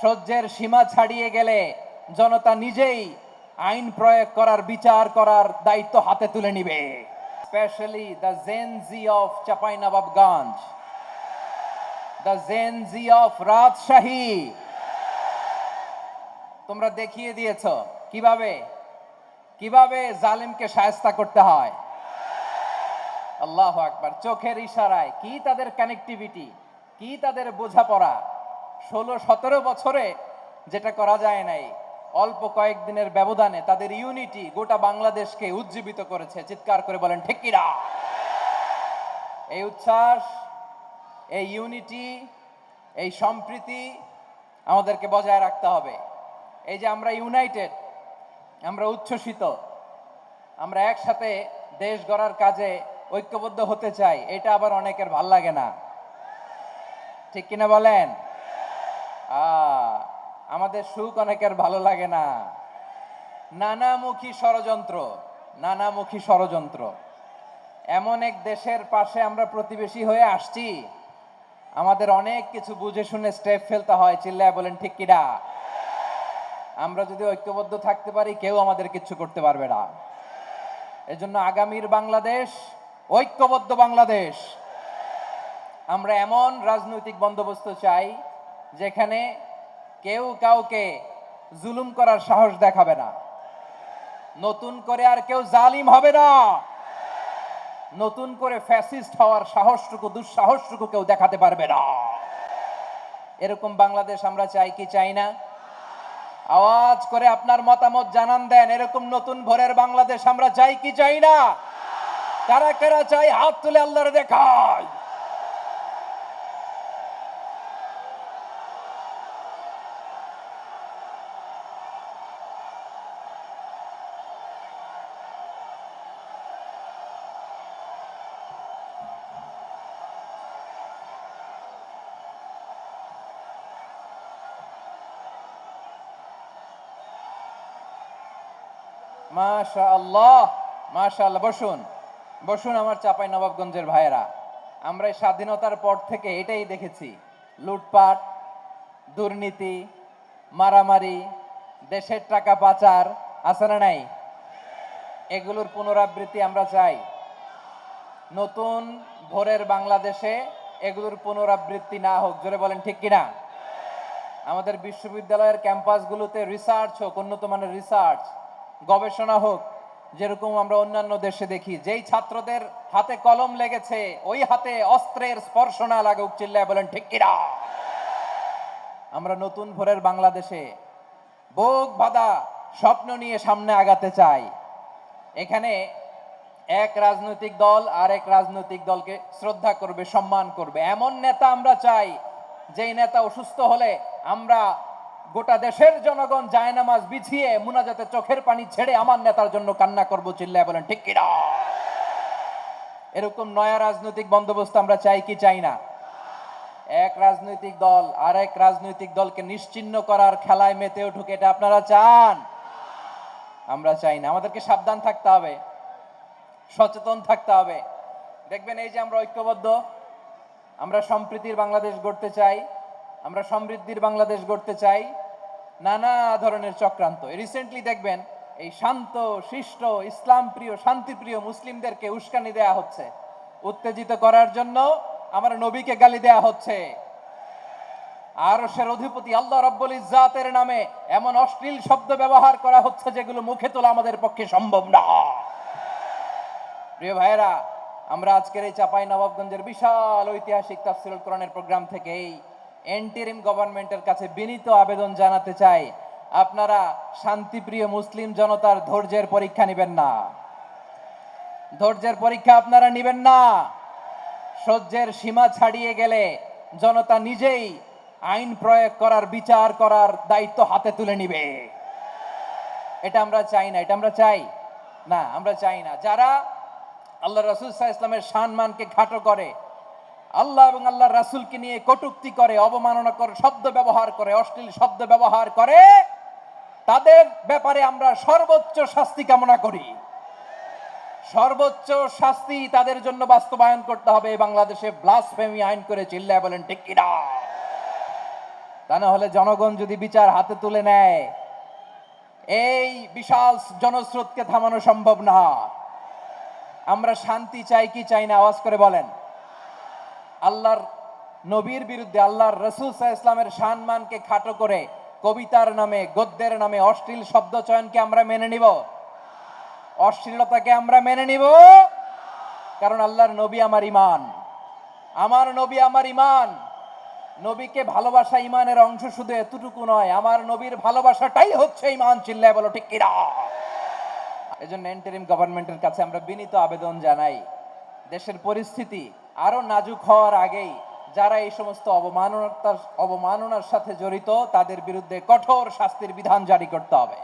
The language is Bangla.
সহ্যের সীমা ছাড়িয়ে গেলে জনতা নিজেই আইন প্রয়োগ করার, বিচার করার দায়িত্ব হাতে তুলে নিবে। Specially the Gen Z of Chapainawabganj, the Gen Z of Rajshahi, তোমরা দেখিয়ে দিয়েছ কিভাবে কিভাবে জালিমকে শায়েস্তা করতে হয়। আল্লাহু আকবার। চোখের ইশারায় কি তাদের কানেক্টিভিটি, কি তাদের বোঝাপড়া। 16-17 বছরে যেটা করা যায় নাই, অল্প কয়েকদিনের ব্যবধানে তাদের ইউনিটি গোটা বাংলাদেশকে উজ্জীবিত করেছে। চিৎকার করে বলেন ঠিক কিনা? এই উচ্ছ্বাস, এই ইউনিটি, এই সম্প্রীতি আমাদেরকে বজায় রাখতে হবে। এই যে আমরা ইউনাইটেড, আমরা উচ্ছ্বসিত, আমরা একসাথে দেশ গড়ার কাজে ঐক্যবদ্ধ হতে চাই, এটা আবার অনেকের ভাল লাগে না। ঠিক কিনা বলেন? আমাদের সুখ অনেকের ভালো লাগে না। নানামুখী ষড়যন্ত্র, নানামুখী ষড়যন্ত্র। এমন এক দেশের পাশে আমরা প্রতিবেশী হয়ে আসছি, আমাদের অনেক কিছু বুঝে শুনে স্টেপ ফেলতে হয়। চিল্লায় বলেন ঠিক কিনা? আমরা যদি ঐক্যবদ্ধ থাকতে পারি, কেউ আমাদের কিছু করতে পারবে না। এজন্য আগামীর বাংলাদেশ ঐক্যবদ্ধ বাংলাদেশ। আমরা এমন রাজনৈতিক বন্দোবস্ত চাই যেখানে কেউ কাউকে জুলুম করার সাহস দেখাবে না। নতুন করে আর কেউ জালিম হবে না। নতুন করে ফ্যাসিস্ট হওয়ার সাহসটুকু, দুঃসাহসটুকু কেউ দেখাতে পারবে না। এরকম বাংলাদেশ আমরা চাই কি চাই না? আওয়াজ করে আপনার মতামত জানান দেন। এরকম নতুন ভোরের বাংলাদেশ আমরা চাই কি চাই না? কারা কারা চাই হাত তুলে আল্লাহর দেখায়। মাশাআল্লাহ, মাশাআল্লাহ। বসুন বসুন আমার চাঁপাইনবাবগঞ্জের ভাইয়েরা। আমরা এই স্বাধীনতার পর থেকে এটাই দেখেছি, লুটপাট, দুর্নীতি, মারামারি, দেশের টাকা পাচার, আছে না নাই? এগুলোর পুনরাবৃত্তি আমরা চাই। নতুন ভোরের বাংলাদেশে এগুলোর পুনরাবৃত্তি না হোক। জোরে বলেন ঠিক কিনা? আমাদের বিশ্ববিদ্যালয়ের ক্যাম্পাসগুলোতে রিসার্চ হোক, উন্নত মানের রিসার্চ, গবেষণা হোক, যেরকম আমরা অন্যান্য দেশে দেখি। যেই ছাত্রদের হাতে কলম লেগেছে, ওই হাতে অস্ত্রের স্পর্শ না লাগুক। চিল্লায় বলেন ঠিক কিনা? আমরা নতুন ভোরের বাংলাদেশে বুক বাঁধা স্বপ্ন নিয়ে সামনে আগাতে চাই। এখানে এক রাজনৈতিক দল আর এক রাজনৈতিক দলকে শ্রদ্ধা করবে, সম্মান করবে, এমন নেতা আমরা চাই যেই নেতা অসুস্থ হলে আমরা গোটা দেশের জনগণ জায়নামাজ বিছিয়ে মুনাজাতে চোখের পানি ছেড়ে আমার নেতার জন্য কান্না করব। চিল্লায় বলেন ঠিক কিনা? এরকম নয়া রাজনৈতিক বন্দোবস্ত আমরা চাই কি চাই না? এক রাজনৈতিক দল আর এক রাজনৈতিক দলকে নিশ্চিহ্ন করার খেলায় মেতে উঠুক, এটা আপনারা চান? আমরা চাই না। আমাদেরকে সাবধান থাকতে হবে, সচেতন থাকতে হবে। দেখবেন এই যে আমরা ঐক্যবদ্ধ, আমরা সম্প্রীতির বাংলাদেশ গড়তে চাই, আমরা সমৃদ্ধির বাংলাদেশ গড়তে চাই। নানা ধরনের চক্রান্ত। রিসেন্টলি দেখবেন এই শান্ত শিষ্ট ইসলাম প্রিয় শান্তিপ্রিয় মুসলিমদেরকে উস্কানি দেয়া হচ্ছে, উত্তেজিত করার জন্য আমার নবীকে গালি দেয়া হচ্ছে। আরশের অধিপতি আল্লাহ রাব্বুল ইজ্জাতের নামে এমন অশ্লীল শব্দ ব্যবহার করা হচ্ছে যেগুলো মুখে তোলা আমাদের পক্ষে সম্ভব না। প্রিয় ভাইয়েরা, আমরা আজকের এই চাঁপাইনবাবগঞ্জের বিশাল ঐতিহাসিক তাফসীরুল কোরআনের প্রোগ্রাম থেকে এই এন্টিরিম গভর্নমেন্টের কাছে বিনীত আবেদন জানাতে চাই, আপনারা শান্তিপ্রিয় মুসলিম জনতার ধৈর্যের পরীক্ষা নেবেন না। ধৈর্যের পরীক্ষা আপনারা নেবেন না। সহ্যের সীমা ছাড়িয়ে গেলে জনতা নিজেই আইন প্রয়োগ করার, বিচার করার দায়িত্ব হাতে তুলে নিবে। এটা আমরা চাই না। এটা আমরা চাই না, আমরা চাই না। যারা আল্লাহ রাসূল সাল্লাল্লাহু আলাইহি ওয়াসাল্লামের সম্মানকে খাটো করে, আল্লাহ এবং আল্লাহর রাসূলকে নিয়ে কটূক্তি করে, অবমাননাকর শব্দ ব্যবহার করে, অশ্লীল শব্দ ব্যবহার করে, তাদের ব্যাপারে আমরা সর্বোচ্চ শাস্তি কামনা করি। সর্বোচ্চ শাস্তি তাদের জন্য বাস্তবায়ন করতে হবে। বাংলাদেশে ব্লাসফেমি আইন করে। চিল্লায় বলেন ঠিক কিনা? তা না হলে জনগণ যদি বিচার হাতে তুলে নেয়, এই বিশাল জনস্রোতকে থামানো সম্ভব না। আমরা শান্তি চাই কি চাই না, আওয়াজ করে বলেন। আল্লাহর নবীর বিরুদ্ধে, আল্লাহর রাসূল সাল্লাল্লাহু আলাইহি ইসলামের সম্মানকে খাটো করে কবিতার নামে, গদ্যের নামে অশ্লীল শব্দ চয়নকে আমরা মেনে নিব? অশ্লীলতাকে আমরা মেনে নিব? কারণ আল্লাহর নবী আমার ঈমান, আমার নবী আমার ঈমান। নবীকে ভালোবাসা ঈমানের অংশ শুধু এতটুকু নয়, আমার নবীর ভালোবাসাটাই হচ্ছে ঈমান। চিল্লায় বলো ঠিক কিনা? এজন্য ইন্টারিম গভর্নমেন্টের কাছে আমরা বিনীত আবেদন জানাই, দেশের পরিস্থিতি আরো নাজুক হওয়ার আগেই যারা এই সমস্ত অবমাননার সাথে জড়িত তাদের বিরুদ্ধে কঠোর শাস্তির বিধান জারি করতে হবে।